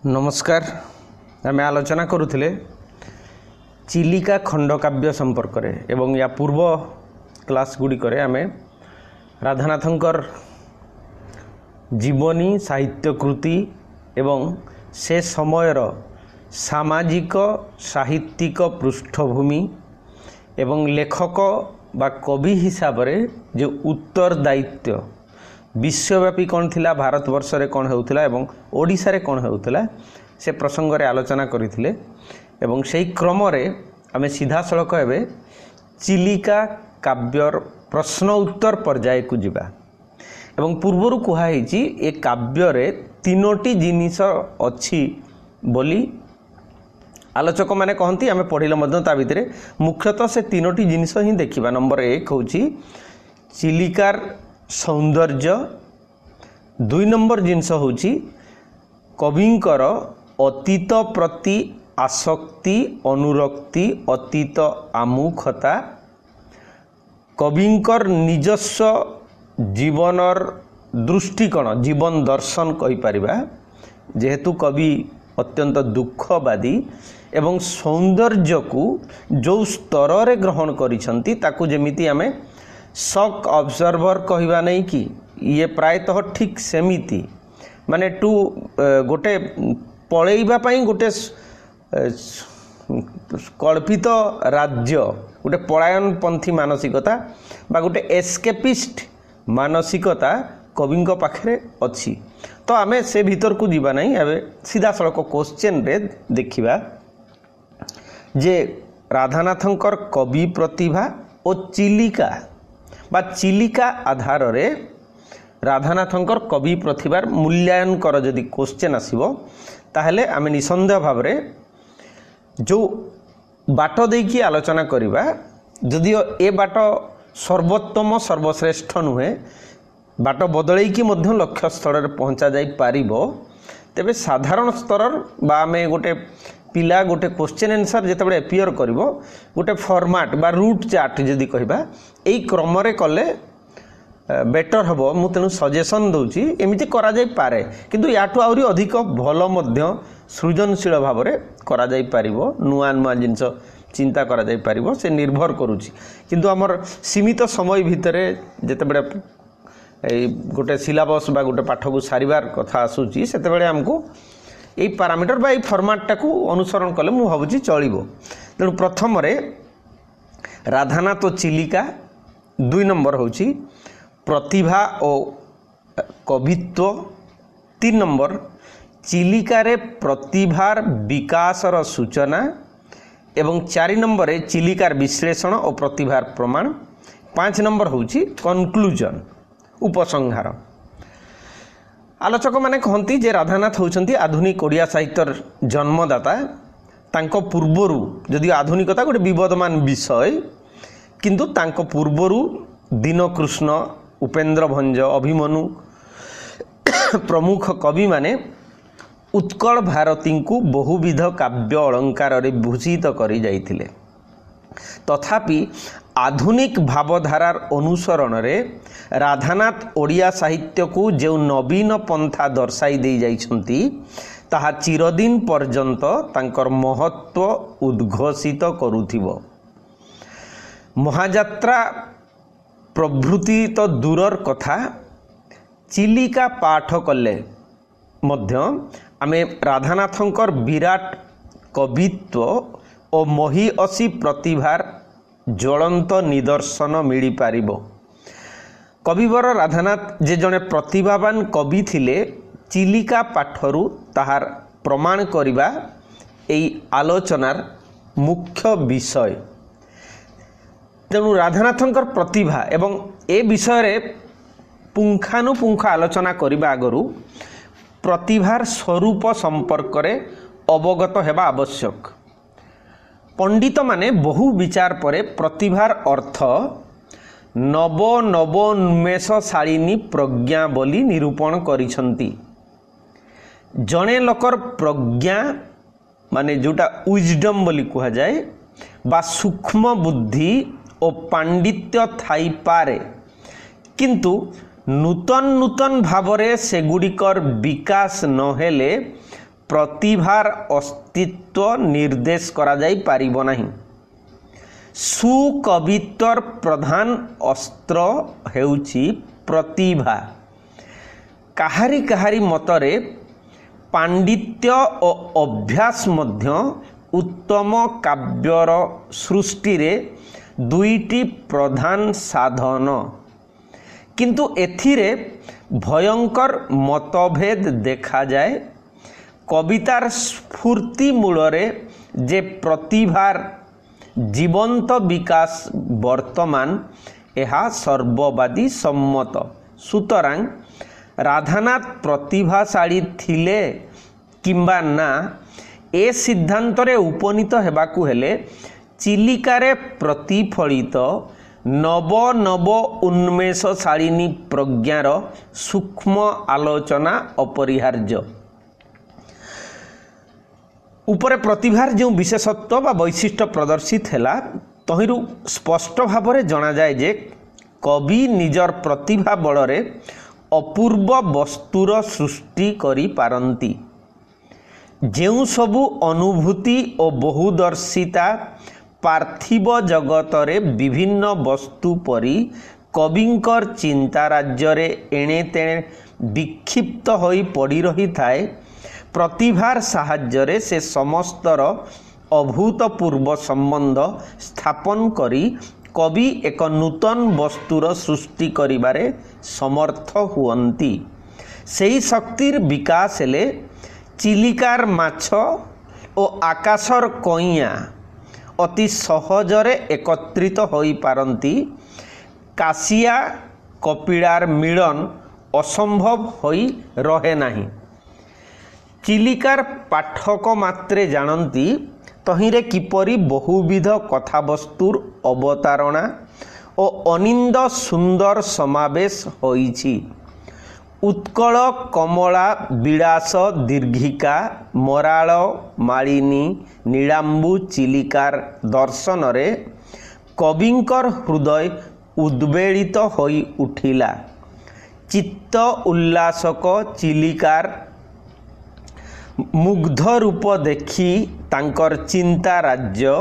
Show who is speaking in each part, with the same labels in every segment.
Speaker 1: नमस्कार। आम आलोचना करुले चिलिका खंडकाव्य संपर्क में एवं या पूर्व क्लास गुड़िक आम राधानाथंकर जीवनी साहित्यकृति एवं से समयर सामाजिक साहित्यिक पृष्ठभूमि एवं लेखक बा कवि हिसाब से जो उत्तरदायित्व विश्वव्यापी कौन थिला, भारत वर्ष रे कौन होउथिला एवं ओडिशा रे कौन होउथिला से प्रसंग रे आलोचना करिथिले एवं सेही क्रम रे आमे सीधा सड़क हेबे चिलिका काव्यर प्रश्न उत्तर पर्याय को जिबा एवं पूर्वरु कुहा हेछि ए काव्य रे तीनोटी जिनिस अछि बोली आलोचक माने कहंती। आमे पढिले मध्य ता भितरे मुख्यतः से तीनोटी जिनिस ही देखिबा। नंबर 1 होछि चिलिकार सौंदर्य, 2 नंबर जिनस होछि कविंकर अतीत प्रति आसक्ति अनुरक्ति अतीत आमुखता, कविंकर निजस्व जीवनर दृष्टिकोण जीवन दर्शन कहि परिबा जेहेतु कवि अत्यंत दुखवादी एवं सौंदर्य को जो स्तर रे ग्रहण करिसंती ताकू जेमिति आमे शॉक ऑब्जर्वर कहवा नहीं कि ये प्रायतः ठीक सेमिति माने टू गोटे पलैबा पई गोटे कल्पित राज्य गोटे पलायनपंथी मानसिकता बा गोटे एस्केपिस्ट मानसिकता कविंक पाखरे अछि। तो आमे से भीतर को जीवा नहीं, आबे सीधा सड़क क्वेश्चन रे देखिबा जे राधानाथंकर कवि प्रतिभा और चिलिका बा चिलिका आधार रे राधानाथंकर कवि प्रतिभार मूल्यांकन कर जदि क्वेश्चन आसीबो ताहले आमे निसंदेह भाव रे जो बाट देकी आलोचना करिबा जदियो ए बाट सर्वोत्तम सर्वश्रेष्ठ नुहे बाट बदलै की मध्य लक्ष्य स्थल रे पहुंचा जाई पारिबो तेबे साधारण स्तर बा आमे गोटे पिला गोटे क्वेश्चन आंसर जिते एपियर करिवो गोटे फॉर्मेट बा रूट चार्ट जदि कहबा एई क्रम रे कले बेटर हबो। मु तेनु सजेशन दउची एमिति करा जाई पारे किंतु याठू आउरी अधिक भलो मध्य सृजनशील भाव रे करा जाई पारिबो, नुआ नुआ जिंस चिंता करा जाई पारिबो से निर्भर करूची। किंतु हमर सीमित समय भितरे जेतेबेले गोटे सिलेबस बा गोटे पाठ को सारिबार कथा आसुची सेतेबेले हमको यही पारामीटर बा फॉर्मेटा को अनुसरण कले मु भावुची चलिबो। तेणु प्रथम रे राधानाथ चिलिका, 2 नंबर होची प्रतिभा और कवित्व, 3 नंबर चिलिका रे प्रतिभार विकासर सूचना एवं 4 नंबर रे चिलिकार विश्लेषण और प्रतिभार प्रमाण, 5 नंबर होची कनक्लूजन उपसंहार। आलोचक माने कहती जे राधानाथ होउछंती आधुनिक ओडिया साहित्यर जन्मदाता। तांको पूर्वरु जदि आधुनिकता गोटे विवादमान विषय किंतु तांको पूर्वरु दीनकृष्ण, उपेन्द्र भंज, अभिमन्यु प्रमुख कवि माने उत्कल भारती को बहुविध काव्य अलंकार रे भूषित करि जाइथिले। तथापि आधुनिक भावधारार अनुसरण रे राधानाथ ओडिया साहित्य को जो नवीन पंथा दर्शाई दे जाइछंती ताहा चिरदिन पर्यंत तांकर महत्व उद्घोषित करुथिबो। महायात्रा प्रभृति तो दूरर कथा चिलिका पाठ कले मध्य आमे राधानाथंकर विराट कवित्व और महीयसी प्रतिभार ज्वलंत निदर्शन मिली पारिबो। कविवर राधानाथ जे जने प्रतिभावान कवि थिले चिलिका पाठरू ताहार प्रमाण करिबा एई आलोचनार मुख्य विषय। तेणु राधानाथंकर प्रतिभा एवं ए विषय रे पुंखानुपुंख आलोचना करिबा आगरु प्रतिभार स्वरूप संपर्क रे अवगत हेबा आवश्यक। पंडित माने बहु विचार परे प्रतिभार अर्थ नव नवोन्मेषशालिनी प्रज्ञा बोली निरूपण करिसंती। जणे लोकर प्रज्ञा माने जोटा विजडम बोली कहा जाए बा सूक्ष्म बुद्धि और पांडित्य थाई पारे किंतु नूतन नूतन भावरे सेगुड़िकर विकास नहेले प्रतिभार अस्तित्व निर्देश करा जाई पारिबो नाही। सुकवित्वर प्रधान अस्त्र हेउछि प्रतिभा। काहारी काहारी मतरे पांडित्य और अभ्यास मध्य उत्तम काव्यर सृष्टि रे दुईटी प्रधान साधन, किंतु एथिरे भयंकर मतभेद देखा जाए। कवितार स्फूर्ति मूलरे जे प्रतिभार जीवंत विकास वर्तमान यह सर्ववादी सम्मत। सुतरां राधानाथ प्रतिभाशाली थिले किंबा ना ए सिद्धांतरे उपनीत हेबाकू हेले चिलिकारे प्रतिफलित नव नव उन्मेषशालिनी प्रज्ञार सूक्ष्म आलोचना अपरिहार्य। उपरे प्रतिभार जो विशेषत्व बा वैशिष्ट्य प्रदर्शित हैला तहिरु स्पष्ट भाव में जना जाए जे कवि निजर प्रतिभा बलरे अपूर्व वस्तुर सृष्टि करि पारंती। जेउ सबु अनुभूति और बहुदर्शिता पार्थिव जगतरे विभिन्न वस्तु परी कविंकर चिंता राज्य एणे तेणे विक्षिप्त होई पड़ी रही थाए, प्रतिभार साहाय्य से समस्तर अभूतपूर्व संबंध स्थापन करी कवि एक नूतन वस्तुर सृष्टि करिबारे समर्थ हुअंती। सेही शक्तिर विकास हेले चिलिकार माछ और आकाशर कइया अति सहजरे एकत्रित होई पारंती। काशिया कपिलार मिलन असंभव होई रहे नाही। चिलिकार पाठक मात्रे जानती तहिरे किपरि बहुविध कथावस्तुर अवतारणा और अनिंद सुंदर समावेश होईछि। उत्कल कमला विलास दीर्घिका मराल मालिनी नीलांबु चिलिकार दर्शन रे कविंकर हृदय उद्वेलित होई उठिला। चित्त उल्लासक चिलिकार मुग्ध रूप देखी तांकर चिंता राज्य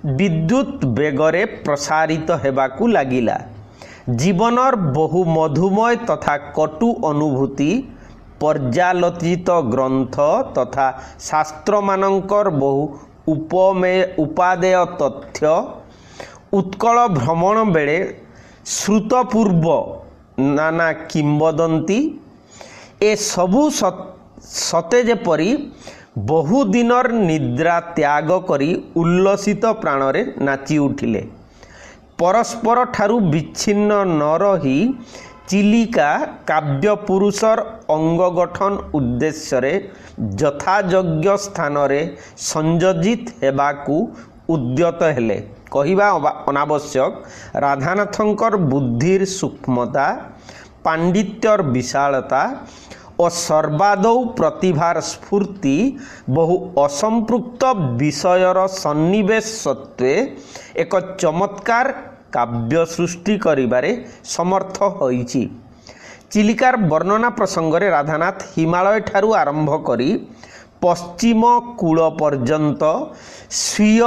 Speaker 1: विद्युत बेगरे प्रसारित हेबाकू लागिला। जीवनर बहु मधुमय तथा कटु अनुभूति पर्यालोचित ग्रंथ तथा शास्त्र मानकर बहु उपादेय तथ्य उत्कल भ्रमण बेले श्रुतपूर्व नाना किंबदंती ए सबु सते जेपरी बहुदिनर निद्रा त्याग करी उल्लसित प्राणरे नाची उठिले। परस्पर ठारू विच्छिन्न न रही चिलिका काव्य पुरुषर अंग गठन उद्देश्य यथायोग्य स्थान रे संयोजित हेबाकू उद्यत हेले। कहिबा अनावश्यक राधानाथंकर बुद्धिर सूक्ष्मता पांडित्यर विशालता और सर्वादौ प्रतिभार स्फूर्ति बहु असंपृक्त विषयर सन्निवेश सत्वे एक चमत्कार काव्य सृष्टि करिबारे समर्थ होईछि। चिलिकार वर्णना प्रसंगरे राधानाथ हिमालय ठारू आरंभ करी पश्चिम कूल पर्यंत स्वीय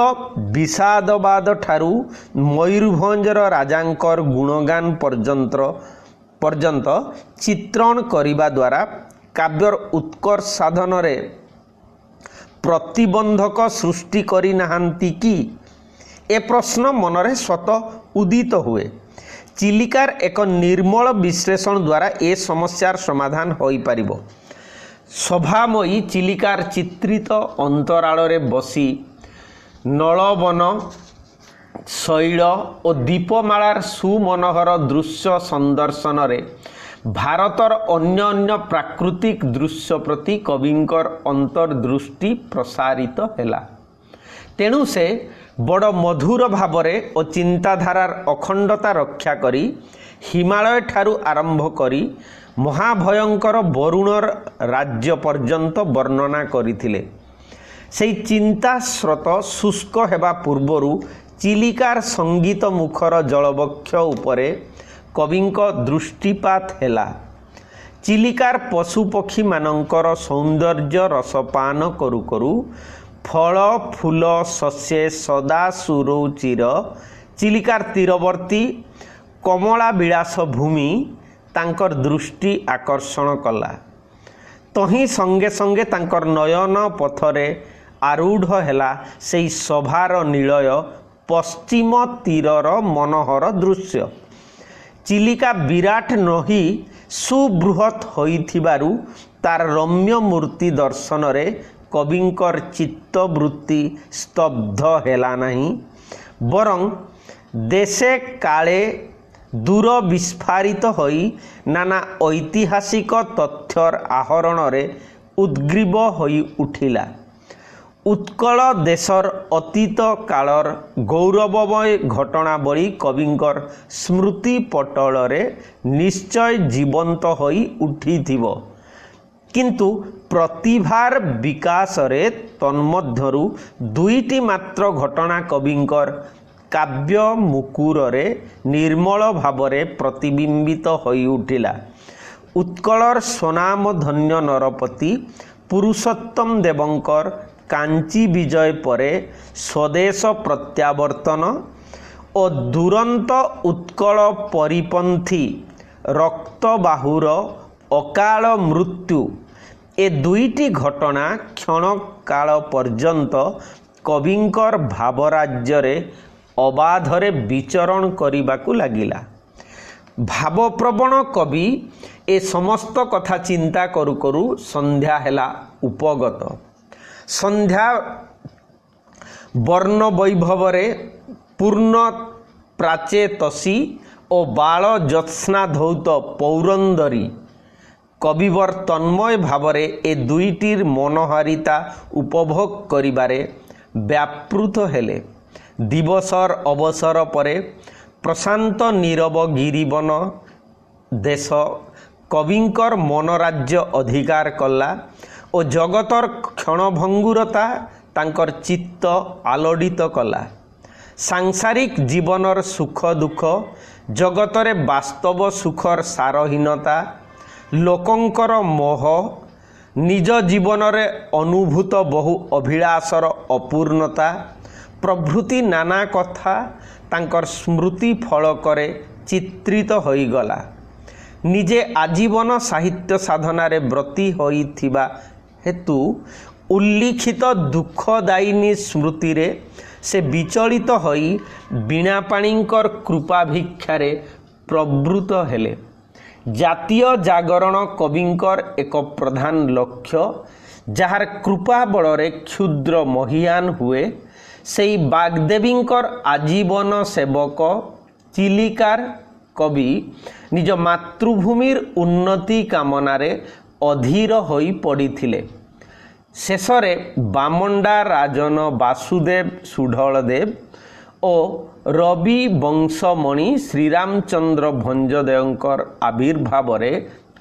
Speaker 1: विषादवाद ठारू मयूरभंजर राजांकर गुणगान पर्यंत चित्रण करिबा द्वारा काव्यर उत्कर्ष साधन रे प्रतिबंधक सृष्टि करि नाहांती कि ए प्रश्न मनरे स्वतः उदित हुए। चिलिकार एक निर्मल विश्लेषण द्वारा ए समस्यार समाधान होई पारिबो। सभामयी चिलिकार चित्रित अंतराल रे बसी नलवन शैल और दीपमालार सुमनोहर दृश्य संदर्शन रे भारतर अन्य अन्य प्राकृतिक दृश्य प्रति कविंकर अंतर्दृष्टि प्रसारित हैला। तेणु से बड़ मधुर भावरे और चिंताधारार अखंडता रक्षा करी हिमालय ठारू आरंभ करी महाभयंकर वरुणर राज्य पर्यंत वर्णना करिथिले। सेई चिंता स्रोत शुष्क हेबा पूर्वरु चिलिकार संगीत मुखर जलवक्ष उपरे कविंक दृष्टिपात हैला। चिलिकार पशुपक्षी मानकर सौंदर्य रसपान करू करू फल फूल शस्ये सदा सुरुचिर चिलिकार तीरवर्ती कमला विलास भूमि तांकर दृष्टि आकर्षण कला। तही संगे संगे तांकर नयन पथरे आरूढ़ हैला सेई सभार निलय पश्चिम तीरर मनोहर दृश्य। चिलिका विराट नही सुबृहत होइथिबारु तार रम्य मूर्ति दर्शन रे कविंकर चित्तवृत्ति स्तब्ध हैला नहीं, बरं देशे काले दूर विस्फारित होई नाना ऐतिहासिक तथ्यर आहरण रे उद्ग्रीव होई उठिला। उत्कल देशर अतीत कालर गौरवमय घटनावली कविंकर स्मृति पटल रे निश्चय जीवंत होई उठिथिबो, किंतु प्रतिभार विकास रे तन्मध्यरु दुईटी मात्र घटना कविंकर काव्य मुकुर रे निर्मल भावरे प्रतिबिंबित होई उठिला। उत्कलर स्वनाम धन्य नरपति पुरुषोत्तम देवंकर कांची विजय परे स्वदेश प्रत्यावर्तन और दुरंत उत्कल परिपंथी रक्तबाहुर अकाल मृत्यु ए दुईटी घटना क्षण काल पर्यंत कविंकर भावराज्य रे अबाधरे विचरण करिबाकू लागिला। भावप्रवण कवि ए समस्त कथा चिंता करू करू संध्या हेला उपगत। संध्या वर्ण वैभवरे पूर्ण प्राचेतसी और बाल ज्योत्स्ना धौत पौरंदरी कविवर तन्मय भावरे ए दुईटीर मनोहारिता उपभोग करिबारे व्यापृत हेले। दिवसर अवसर परे प्रशांत नीरव गिरिवन देश कविंकर मनराज्य अधिकार कला और जगतर क्षणभंगुरता तांकर चित्त आलोड़ित कला। सांसारिक जीवनर सुख दुख जगतरे वास्तव सुखर सारहीनता लोकंकर मोह निज जीवनरे अनुभूत बहु अभिलाषर अपूर्णता प्रभृति नाना कथा तांकर स्मृति फलकरे चित्रित होई गला। निजे आजीवन साहित्य साधनारे व्रती होइथिबा हेतु उल्लिखित दुखदायिनी स्मृति रे से विचलित होई बीणापाणींकर कृपाभिक्षारे प्रवृत हेले। जातीय जागरण कविंकर एक प्रधान लक्ष्य जार कृपा बଳରେ क्षुद्र महियान हुए सेई बागदेवींकर आजीवन सेवक चिलिकार कवि निज मातृभूमिर उन्नति कामनारे अधीर होई पड़िथिले। शेषरे बामंडा राजन वासुदेव सुढलदेव और रवि वंशमणि श्रीरामचंद्र भंजदेवंकर आविर्भाव रे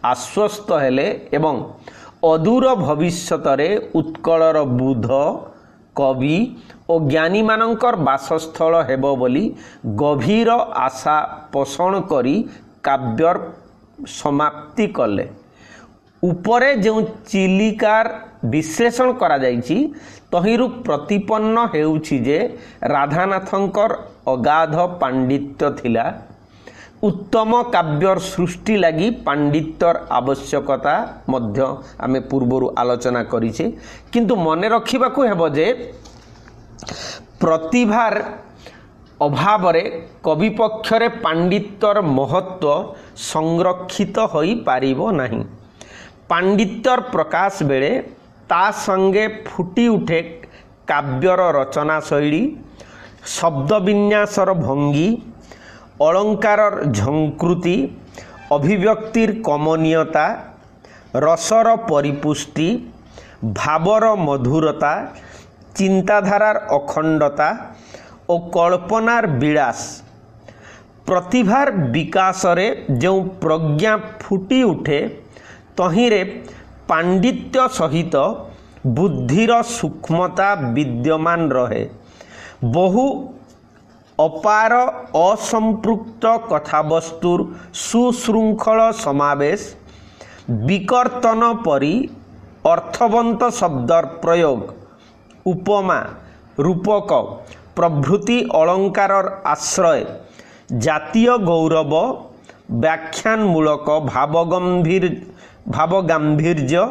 Speaker 1: आश्वस्त हेले एवं अदूर भविष्यतरे उत्कलर बुध कवि और ज्ञानी मानकर बासस्थल हेबो बोली गभीर आशा पोषण करी काव्यर समाप्ति कले। उपरे जो चिलिकार विश्लेषण करा जाइछि तहिरु प्रतिपन्न हेउछि जे राधानाथंकर अगाध पांडित्य थिला। उत्तम काव्यर सृष्टि लगी पांडित्यर आवश्यकता मध्य आमे पूर्वरु आलोचना करिछे, किंतु मने रखिबाकू हेबो जे प्रतिभार अभाव रे कवि पक्षरे पांडित्यर महत्व संरक्षित होई पारिबो नाही। पांडित्यर प्रकाश बेले ता संगे फुटी उठे काव्यर रचना शैली शब्द विन्यासर भंगी अलंकारर झंकृति अभिव्यक्तिर कमनीयता रसर परिपुष्टि भावर मधुरता चिंताधारार अखंडता और कल्पनार विलास प्रतिभार विकास रे जो प्रज्ञा फुटी उठे तहिरे पांडित्य सहित बुद्धिर सूक्ष्मता विद्यमान रहे। बहु अपार असंपृक्त कथावस्तुर सुशृंखल समावेश विकर्तन परी अर्थवंत शब्दर प्रयोग उपमा रूपक प्रभृति अलंकारर आश्रय जातीय गौरव व्याख्यानमूलक भावगांभीर्य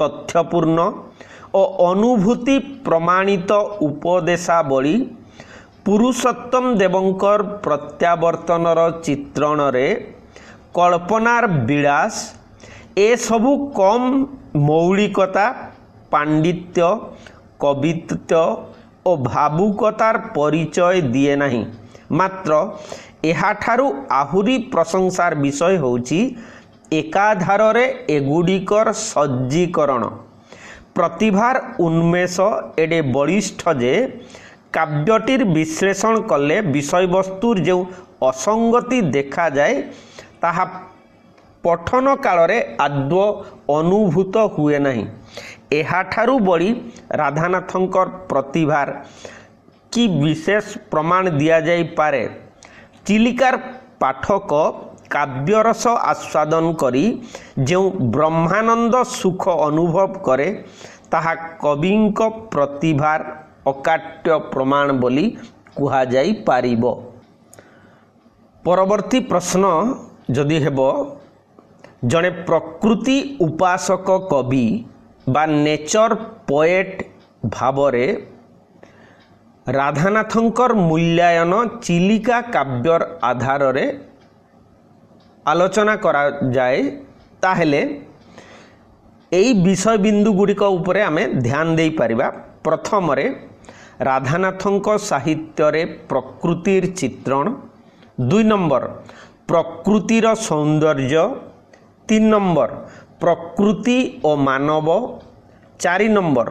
Speaker 1: तथ्यपूर्ण और अनुभूति प्रमाणित उपदेशावली पुरुषोत्तम देवंकर प्रत्यावर्तनर चित्रण रे कल्पनार विलास ए सबु कम मौलिकता पांडित्य कवित्व और भावुकतार परिचय दिए नहीं। मात्र एहाठारु आहुरी प्रशंसार विषय होउची एकाधार रे एगुड़िकर सज्जीकरण प्रतिभार उन्मेष एडे बलिष्ठ जे काव्यटीर विश्लेषण कले विषयवस्तुर जो असंगति देखा जाए ताहा पठन काल रे आदौ अनुभूत हुए नहीं। एहाठारु बड़ी राधानाथंकर प्रतिभार की विशेष प्रमाण दिया जाई पारे। चिलिकार पाठक काव्यरस आस्वादन करी जो ब्रह्मानंद सुख अनुभव करे ताहा कविंक प्रतिभार अकाट्य प्रमाण बोली कुहा जाई पारिबो। परवर्ती प्रश्न जदि हेबो जड़े प्रकृति उपासक कवि बा नेचर पोएट भावरे राधानाथंकर मूल्यायन चिलिका काव्यर आधार रे आलोचना करा जाए ताहेले एई विषय बिंदु गुड़िक उपरे आमे ध्यान देई परिबा। प्रथम रे राधानाथंक साहित्य रे प्रकृतिर चित्रण, 2 नंबर प्रकृतिर सौंदर्य, 3 नंबर प्रकृति और मानव, 4 नंबर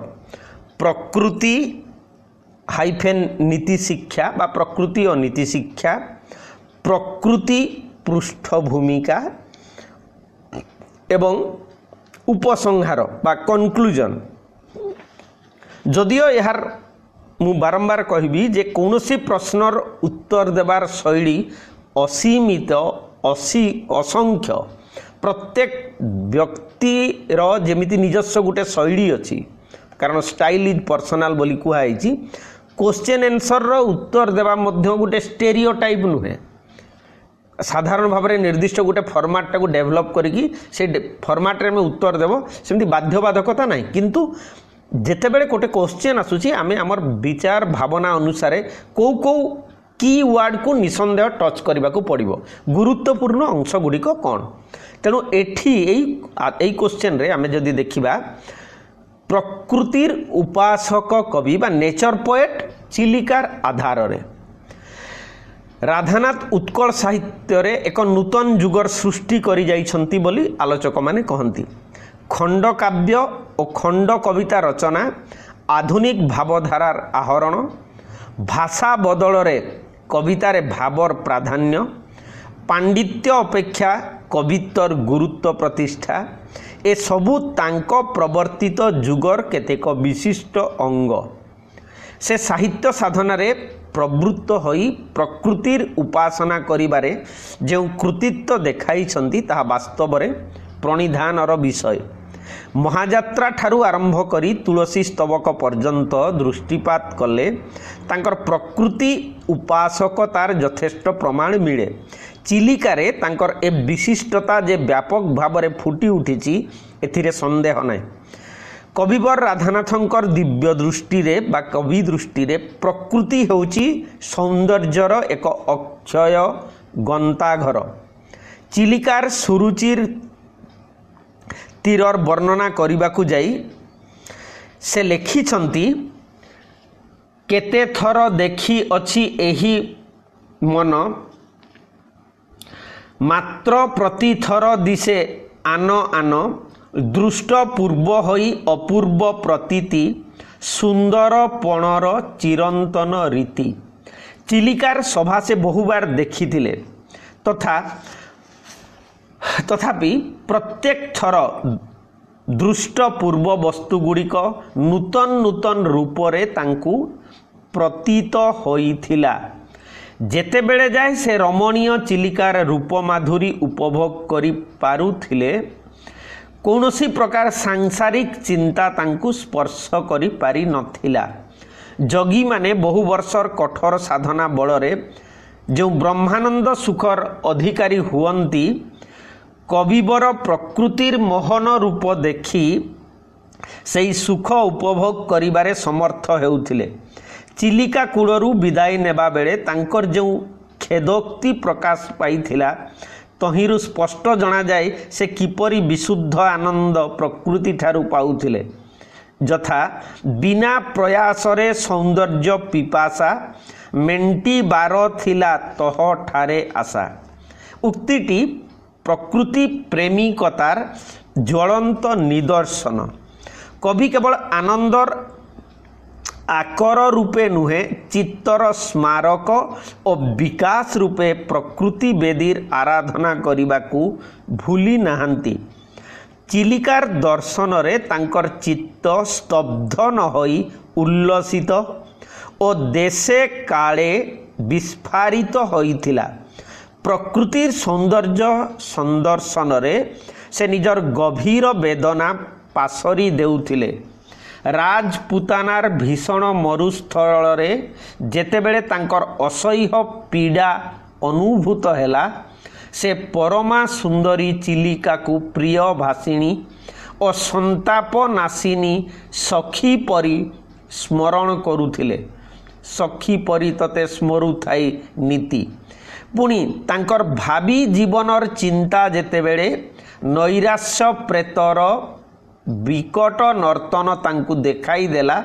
Speaker 1: प्रकृति हाइफेन नीति शिक्षा बा प्रकृति और नीति शिक्षा, प्रकृति पृष्ठभूमिका एवं उपसंहार बा कनक्लूजन। जदियो यार मु बारंबार कहबी जे कौनसी प्रश्नर उत्तर देवार शैली असीमित असंख्य प्रत्येक व्यक्तिर जेमिति निजस्व गोटे शैली अच्छी कारण स्टाइल इज पर्सनाल बोली कुहाई क्वेश्चन आंसर रो उत्तर देवा मध्य गोटे स्टेरियोटाइप नुहे साधारण भाव में निर्दिष्ट गोटे फॉर्मेट टाको डेवलप करिकी से फॉर्मेट रे में उत्तर देव सेमती बाध्यबाधकता नहीं किंतु जेतेबेले गोटे क्वेश्चन आसुची आमे हमर विचार भावना अनुसार को की वर्ड को निसंदेह टच करने को पड़ो गुरुत्वपूर्ण अंश गुड़िक कौन। तेणु एठी क्वेश्चन रे आमे जदि देखिबा प्रकृतिर उपासक कवि बा नेचर पोएट चिलिकार आधार रे राधानाथ उत्कल साहित्य रे एक नूतन जुगर सृष्टि करि जाइछंती बोली आलोचक माने कहंती। खंड काव्य और खंड कविता रचना आधुनिक भावधारार आहरण भाषा बदल रे कवितारे भावर प्राधान्य पांडित्य अपेक्षा कवित्वर गुरुत्व प्रतिष्ठा ए सबु तांको प्रवर्तित जुगर केतेक विशिष्ट अंग। से साहित्य साधना रे प्रवृत्त होई प्रकृतिर उपासना करिबारे जो कृतित्व देखाइछंती ताहा वास्तव रे प्रणिधानर विषय। महाजात्रा ठारू आरंभ करी तुलसी स्तवक पर्यंत दृष्टिपात कले तांकर प्रकृति उपासक तार यथेष्ट प्रमाण मिले। चिलिकारे तांकर ए विशिष्टता जे व्यापक भाव में फुटी उठी एथिरे संदेह नहीं। कविवर राधानाथंकर दिव्य दृष्टि रे बा कवि दृष्टि रे प्रकृति होउची सौंदर्यर एक अक्षय गंताघर। चिलिकार सुरुचिर तीरर वर्णना करने जाई से लिखिछंती केते थर देखी अछि एही मन मात्र प्रति थर दिसे आन आन दृष्ट पूर्व होई अपूर्व प्रतीति सुंदर पणर चिरंतन रीति। चिलिकार सभा से बहुबार देखिथिले तथापि प्रत्येक थर दृष्ट पूर्व वस्तु गुड़िक नूतन नूतन रूप रे तांकु प्रतीत होइथिला। जेतेबेले जाए से रमणीय चिलिकार रूप माधुरी उपभोग करि पारुथिले कौनसी प्रकार सांसारिक चिंता तांकु स्पर्श करि पारि नथिला। जोगी माने बहु वर्षर कठोर साधना बलरे जो ब्रह्मानंद सुखर अधिकारी हुअंती कविवर प्रकृतिर मोहन रूप देखि सेई सुख उपभोग करिबारे समर्थ हेउथिले। चिलिका कूलरू विदाय नेबा बेले तांकर जो खेदोक्ति प्रकाश पाइथिला तहिरु स्पष्ट जना जाए से किपरि विशुद्ध आनंद प्रकृति ठारू पाउथिले। यथा बिना प्रयासरे सौंदर्य पिपासा मेंटी बार थिला तह ठारे आशा। उक्तिटी प्रकृति प्रेमिकतार ज्वलंत निदर्शन। कवि केवल आनंदर आकर रूपे नुहे चित्तर स्मारक और विकास रूपे प्रकृति बेदीर आराधना करिबाकू भूली नाहांती। चिलिकार दर्शन रे तांकर चित्त स्तब्ध न होई उल्लसित और देशे काले विस्फारित होइथिला। प्रकृतिर सौंदर्य संदर्शन रे से निजर गभीर वेदना पासरी देउथिले। राजपुतानार भीषण मरुस्थल रे जेतेबेले तांकर असह्य पीड़ा अनुभूत हैला से परमा सुंदरी चिलिका को प्रिय भाषिणी और संताप नाशिनी सखी परी स्मरण करुथिले। सखी परी तते स्मरु थाई नीति। पुणी तांकर भावी जीवनर चिंता जेतेबेले नैराश्य प्रेतर विकट नर्तन तांकु देखाई देला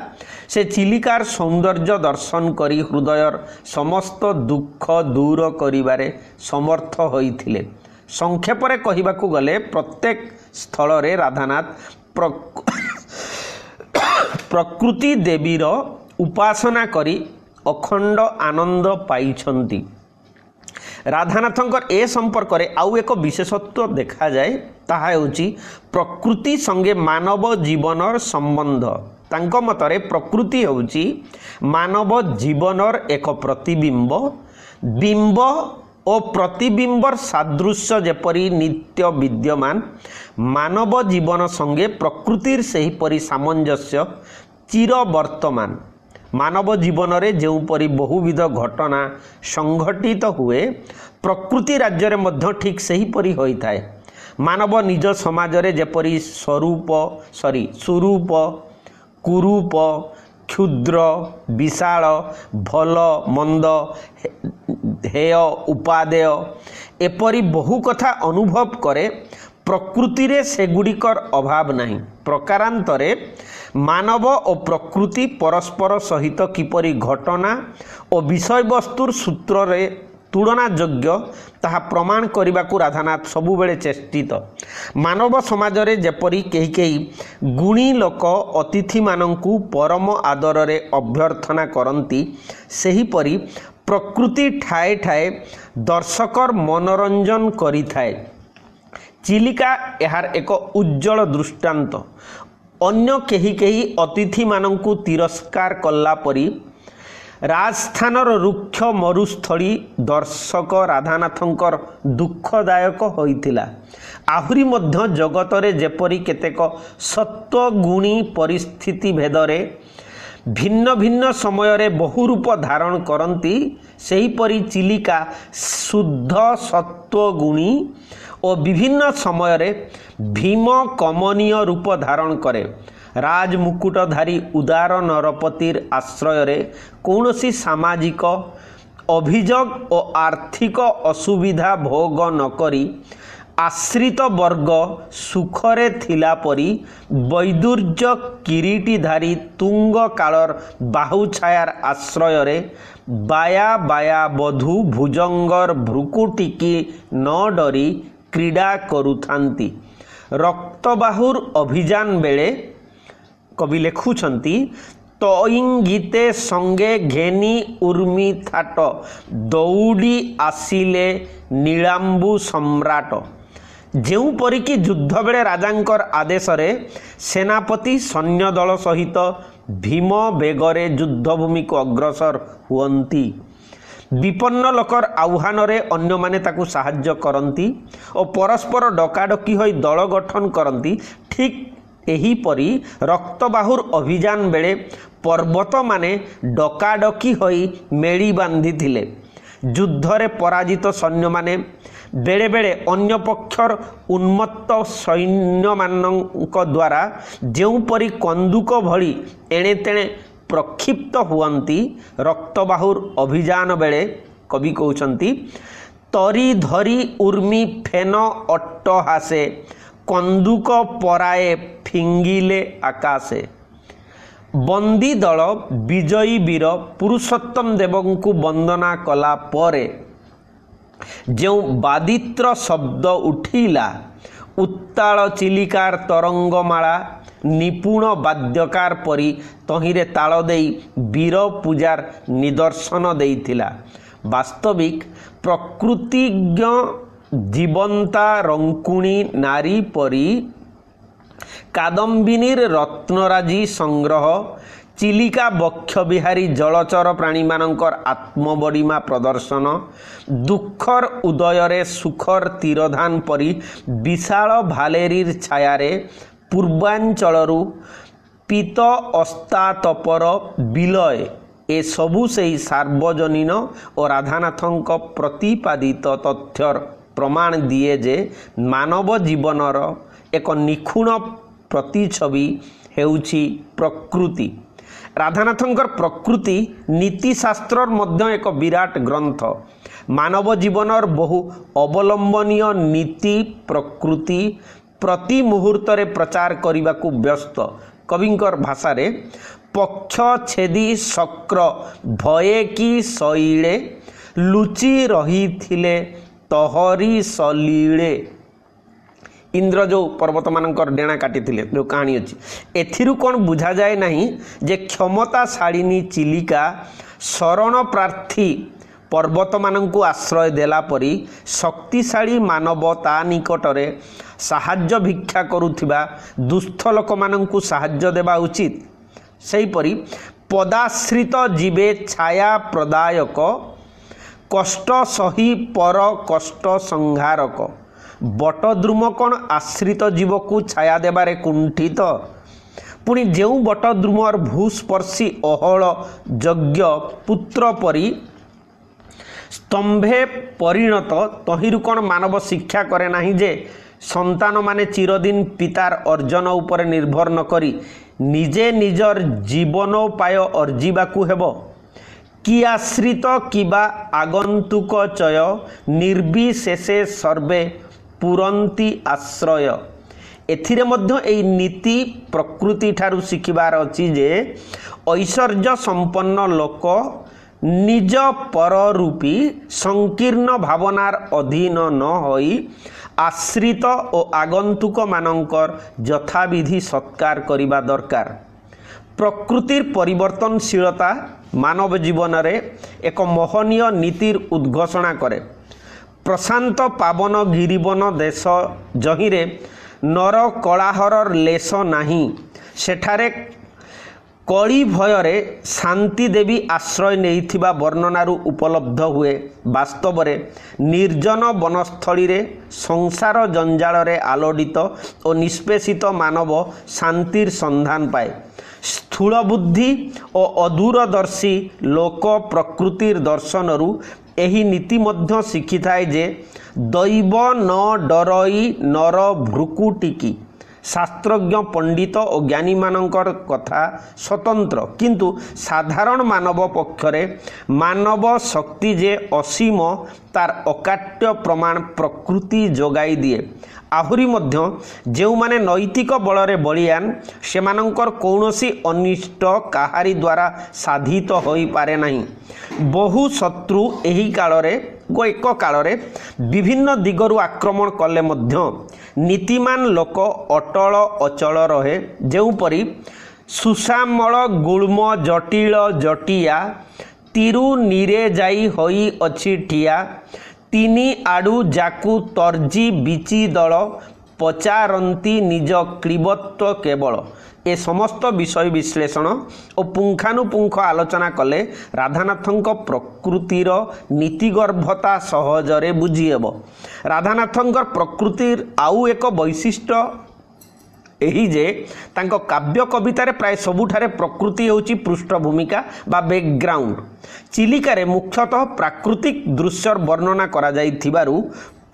Speaker 1: से चिलिकार सौंदर्य दर्शन करी हृदयर समस्त दुख दूर करिबारे समर्थ होइथिले। संक्षेपरे कहिबाकू गले प्रत्येक स्थल रे राधानाथ प्रकृति देवीर उपासना करी अखंड आनंद पाइछंती। राधानाथंकर ए संपर्क रे आउ एक विशेषत्व देखा जाए ताहा हेउची प्रकृति संगे मानव जीवनर संबंध। तांको मतरे प्रकृति हेउची मानव जीवनर एक प्रतिबिंब। बिंब और प्रतिबिंबर सादृश्य जेपरी नित्य विद्यमान मानव जीवन संगे प्रकृतिर सेहीपरि सामंजस्य चिर वर्तमान। मानव जीवन रे जेउपरि बहुविध घटना संघटित हुए प्रकृति राज्य रे मध्य ठीक सेहीपरि होइथाय। मानव निज समाज रे जेपरि स्वरूप सुरूप कुरूप क्षुद्र विशाल भल मंद हेय उपादेय एपरि बहु कथा अनुभव करे प्रकृति रे सेगुड़िकर अभाव नहीं। प्रकारांतरे मानव और प्रकृति परस्पर सहित किपरि घटना और विषय वस्तुर सूत्र रे तुलना योग्य ताहा प्रमाण करने राधानाथ सबुबले चेष्टित। मानव समाज रे जेपरि केही केही गुणी लोक अतिथि मानंकु परम आदर रे अभ्यर्थना करती सेहीपरि प्रकृति ठाए ठाए दर्शकर मनोरंजन करिथाए। चिलिका यार एक उज्जवल दृष्टांत। अन्य केही केही अतिथि मानंकु तिरस्कार कला परी राजस्थानर रुक्ष मरुस्थली दर्शक राधानाथंकर दुखदायक होइतिला। आहुरी मध्य जगत रे जेपरि केतेक सत्वगुणी परिस्थिति भेदरे भिन्न भिन्न समय रे बहु रूप धारण करती सेहीपरि चिलिका शुद्ध सत्वगुणी और विभिन्न समय रे भीम कमनीय रूप धारण करे। राजमुकुटधारी उदार नरपतिर आश्रय रे कौनसी सामाजिक अभियोग और आर्थिक असुविधा भोग नकरी आश्रित वर्ग सुखरे थिला परी वैदुर्य किरीटीधारी तुंग कालर बाहुछायार आश्रय रे बाया बाया बधू भुजंगर भ्रुकुटिकी न डरी क्रीड़ा करुथांती। रक्तबाहुर अभियान बेले कवि लेखुछंती तईंगीते संगे घेनी उर्मी थाट दौड़ी आसिले नीलांबु सम्राट। जेउ परिकी युद्ध बेले राजांकर आदेश रे सेनापति सैन्य दल सहित भीम बेगरे युद्धभूमि को अग्रसर हुअंती। विपन्न लोकर आह्वान अन्य माने ताकू साहाय्य करती और परस्पर डकाडकी होई दल गठन करती। ठीक एहीपरि रक्तबाहुर अभियान बेले पर्वत माने डकाडकी होई मेली बांधिथिले। युद्धरे पराजित सैन्य माने बेले बेले अन्य पक्षर उन्मत्त सैन्य मानक द्वारा जेउपरि कंदुक भली एणे तेणे प्रक्षिप्त हुअंती रक्तबाहुर अभियान बेले कवि कहउछंती तरी धरी उर्मी फेन अट्टहासे कंदुक पराए फिंगिले आकाशे। बंदी दल विजयी वीर पुरुषोत्तम देवंकु वंदना कला परे जो बादित्र शब्द उठिला उत्ताल चिलिकार तरंगमाला निपुण वाद्यकार परी तहिरे ताल देई वीर पूजार निदर्शन देइथिला। वास्तविक प्रकृतिज्ञ जीवंता रंकुणी नारी परी कादम्बिनीर रत्नराजी संग्रह चिलिका बक्ष बिहारी जलचर प्राणी मानकर आत्मबड़ीमा प्रदर्शन दुखर उदयरे सुखर तीरधान परी विशाल भालेरीर छायारे पूर्वांचलरू पीत अस्तातपर विलय ए सबु सेई सार्वजनीन और राधानाथंक प्रतिपादित तथ्यर प्रमाण दिए जे मानव जीवनर एक निखुण प्रतिछवि हेउछि प्रकृति। राधानाथंकर प्रकृति नीतिशास्त्र मध्य एक विराट ग्रंथ। मानव जीवनर बहु अवलंबनीय नीति प्रकृति प्रति मुहूर्तरे प्रचार करने व्यस्त। कविंकर भाषारे पक्ष छेदी शक्र भये की शैले लुचि रही थिले तहरी सलीले। इंद्र जो पर्वत मानकर डेणा काटी जो कहानी अच्छी एथिरु कौन बुझा जाए नहीं जे क्षमताशालिनी चिलिका शरण प्रार्थी पर्वत मानंकु आश्रय देला परी शक्तिशाली मानव ता निकटरे साहाय्य भिक्षा करुथिबा दुस्थ लोक मानंकु साहाय्य देबा उचित। सेहीपरि पदाश्रित जीवे छाया प्रदायक कष्ट सही पर कष्ट संहारक। बटद्रुम कौन आश्रित जीव को छाया देबारे कुंठित पुणी जो बटद्रुमर भूस्पर्शी अहल यज्ञ पुत्र परी स्तंभे परिणत तहिरु कौन मानव शिक्षा करे नहीं जे संतान माने चिरदिन पितार अर्जन उपर निर्भर न करी निजे निजर जीवनोपाय अर्जिबाकु हेबो। कि आश्रित किबा आगंतुक चय निर्विशेषे सर्वे पुरंती आश्रय। एथिरे मध्य एई नीति प्रकृति ठारू शिखिबार अछि जे ऐश्वर्य संपन्न लोक निज पर रूपी संकीर्ण भावनार अधीन न होई आश्रित और आगंतुक मानकर यथाविधि सत्कार करिबा दरकार। प्रकृतिर परिवर्तनशीलता मानव जीवन रे एक मोहनीय नीतिर उद्घोषणा करे। प्रशांत पावन गिरिवन देश जहिरे नर कलाहर लेश नाही सेठारे कली भयरे शांति देवी आश्रय नेइथिबा वर्णनारू उपलब्ध हुए। वास्तव रे निर्जन वनस्थली रे संसार जंजाल रे आलोडित और निष्पेषित मानव शांतिर संधान पाए। स्थूल बुद्धि और अदूरदर्शी लोक प्रकृतिर दर्शनरू एही नीति मध्य शिखि थाए जे दैव न डरई नर भ्रुकुटिकी। शास्त्रज्ञ पंडित और ज्ञानी मानकर कथा स्वतंत्र किंतु साधारण मानव पक्षरे मानव शक्ति जे असीम तार अकाट्य प्रमाण प्रकृति जोगाई दिए। आहुरी मध्य जो माने नैतिक बलरे बलियान सेमानंकर कौनसी अनिष्ट काहारी द्वारा साधित होई पारे नहीं। बहु शत्रु एही कालरे एक कालरे विभिन्न दिगरु आक्रमण कले मध्य नीतिमान लोक अटल अचल रहे। जेउपरि सुश्यामल गुल्म जटिल जटिया तिरु नीरे जाई होई अछि ठिया तिनी आडू जाकू तर्जी बिची दल पचारंती निज क्लीबत्व केवल। ए समस्त विषय विश्लेषण और पुंखानुपुंख आलोचना कले राधानाथंक प्रकृतिर नीतिगर्भता सहजरे बुझीहेब। राधानाथंक प्रकृतिर आउ एक वैशिष्ट्य यही जे तांको काव्य कवितार प्राय सबुठारे प्रकृति होची पृष्ठभूमिका बा बैकग्राउंड। चिलिकारे मुख्यतः प्राकृतिक दृश्यर वर्णना करा जाइथिबारु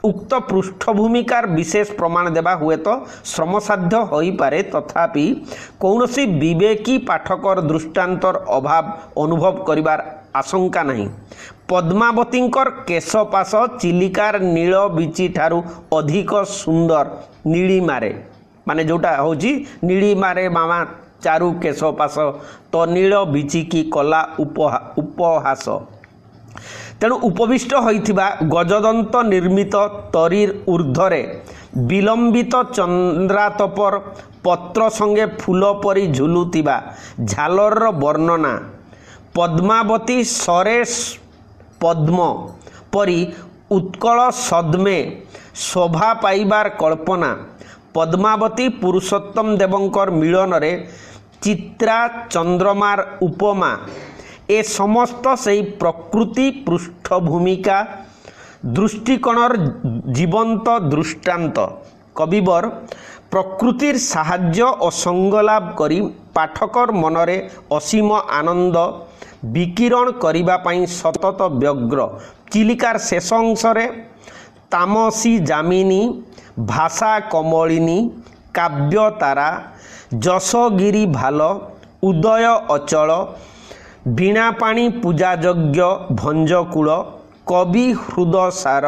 Speaker 1: उक्त पृष्ठभूमिकार विशेष प्रमाण देवा हुए तो श्रमसाध्य होई पारे, तथापि कौनसी विवेकी पाठकर दृष्टांतर अभाव अनुभव करिवार आशंका नहीं। पद्मावतींकर केशपाश चिलिकार नील बीची ठारू अधिक सुंदर नीलिमारे, माने जोटा होची नीलिमारे मामा चारु केशपाश तो नील बीची की कला उपहास। तेणु उपविष्ट होइथिबा गजदंत निर्मित तरीर ऊर्ध्वरे विलंबित चंद्रातपर पत्र संगे फूल परी झुलुथिबा झालर वर्णना, पद्मावती सरेश पद्म परी उत्कल सद्मे शोभा पाइबार कल्पना, पद्मावती पुरुषोत्तम देवंकर मिलन रे चित्रा चंद्रमार उपमा, ए समस्त से प्रकृति पृष्ठभूमिका दृष्टिकोणर जीवंत दृष्टांत। कविवर प्रकृतिर साहाय्य और संगलाभ करी पाठकर मनरे असीम आनंद विकिरण करिबा पाई सतत व्यग्र। चिलिकार शेष अंशरे तामसी जामिनी, भाषा कमलिनी, काव्य तारा, जशगिरी भाल, उदय अचल, वीणापाणी पूजायज्ञ भंजकूल, कवि हृदसार,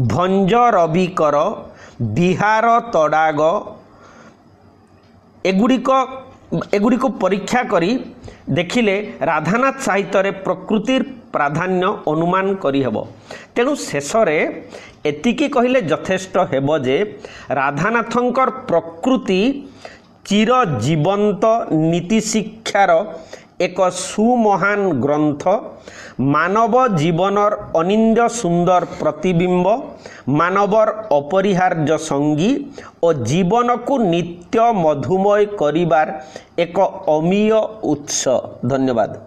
Speaker 1: भंज रविकर, बिहार तड़ाग एगुड़िक परीक्षा करी देखिले राधानाथ साहित्य प्रकृतिर प्राधान्य अनुमान करिहेब। तेणु शेषरे एतिकी कहिले यथेष्ट हेब जे राधानाथंकर प्रकृति चिर जीवंत नीति शिक्षार एक सुमहान ग्रंथ, मानव जीवनर अनिंद्य सुंदर प्रतिबिंब, मानवर अपरिहार्य संगी और जीवन को नित्य मधुमय करिबार एक अमीय उत्स। धन्यवाद।